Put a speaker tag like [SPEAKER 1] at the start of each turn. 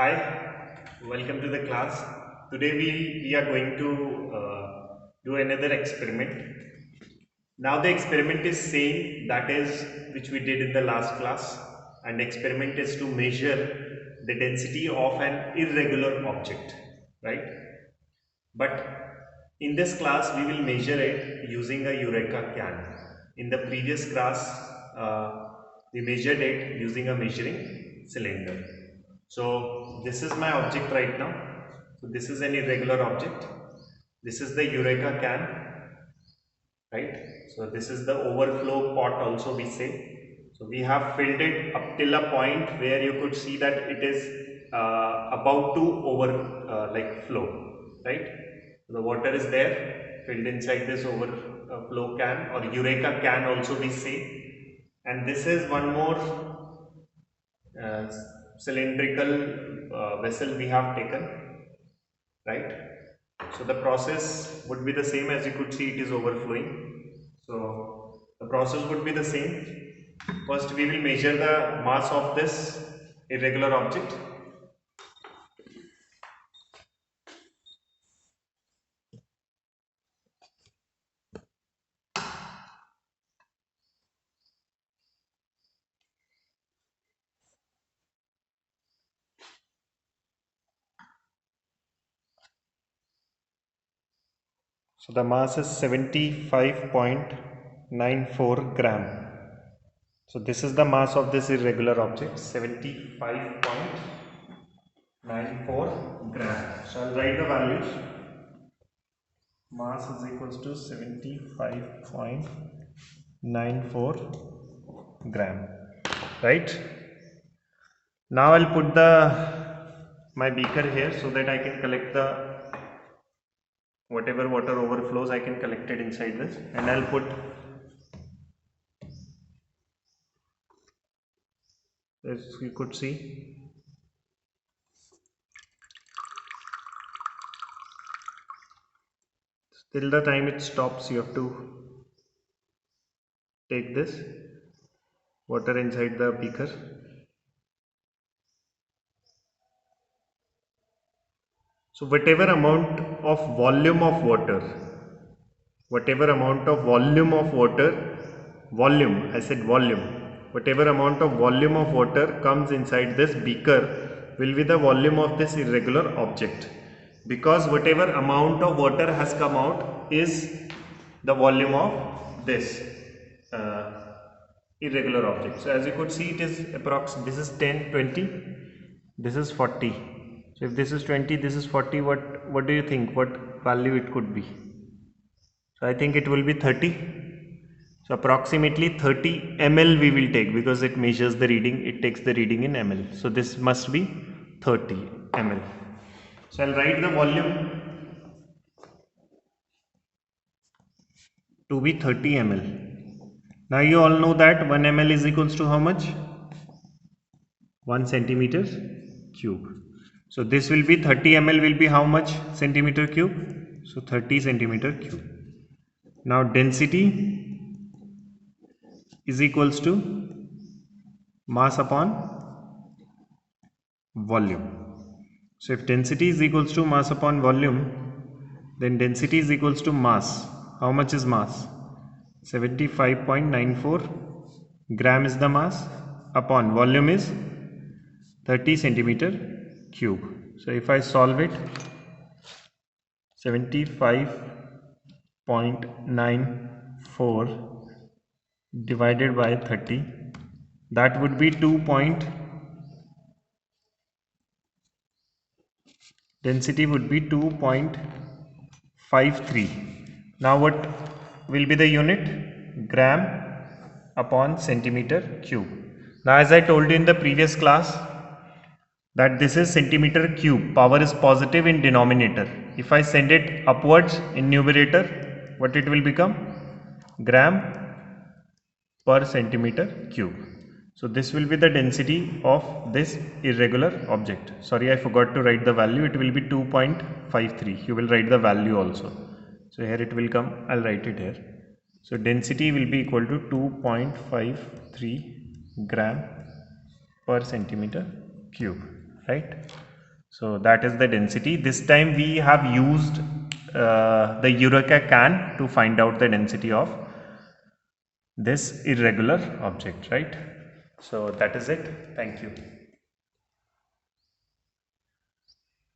[SPEAKER 1] Hi, welcome to the class. Today we are going to do another experiment. Now the experiment is same that is which we did in the last class, and experiment is to measure the density of an irregular object, right? But in this class we will measure it using a Eureka can. In the previous class we measured it using a measuring cylinder. So this is my object right now. So this is an irregular object. This is the Eureka can, right? So this is the overflow pot also we say. So we have filled it up till a point where you could see that it is about to like flow, right? The water is there filled inside this overflow can, or Eureka can also we say. And this is one more uh, cylindrical vessel we have taken, right? So the process would be the same. As you could see, it is overflowing. So the process would be the same. First we will measure the mass of this irregular object. So the mass is 75.94 gram. So this is the mass of this irregular object, 75.94 gram. So I'll write the values. Mass is equals to 75.94 gram, right? Now I'll put the my beaker here so that I can collect the whatever water overflows, I can collect it inside this, and I'll put, as you could see, till the time it stops you have to take this water inside the beaker. So whatever amount of volume of water, volume, I said volume, whatever amount of volume of water comes inside this beaker will be the volume of this irregular object, because whatever amount of water has come out is the volume of this uh, irregular object. So as you could see, it is approx, this is 10, 20, this is 40. So if this is 20, this is 40, what do you think, what value it could be? So I think it will be 30. So approximately 30 ml we will take, because it measures the reading, it takes the reading in ml. So this must be 30 ml. So I'll write the volume to be 30 ml. Now you all know that 1 ml is equals to how much? 1 centimeter cube. So this will be 30 ml will be how much centimeter cube? So 30 centimeter cube. Now density is equals to mass upon volume. So if density is equals to mass upon volume, then density is equals to mass. How much is mass? 75.94 gram is the mass, upon volume is 30 centimeter cube. So if I solve it, 75.94 divided by 30, that would be 2. Density would be 2.53. Now what will be the unit? Gram upon centimeter cube. Now as I told you in the previous class that this is centimeter cube, power is positive in denominator. If I send it upwards in numerator, what it will become? Gram per centimeter cube. So this will be the density of this irregular object. Sorry, I forgot to write the value. It will be 2.53. You will write the value also. So here it will come. I'll write it here. So density will be equal to 2.53 gram per centimeter cube, right? So that is the density. This time we have used the Eureka can to find out the density of this irregular object, right? So that is it. Thank you.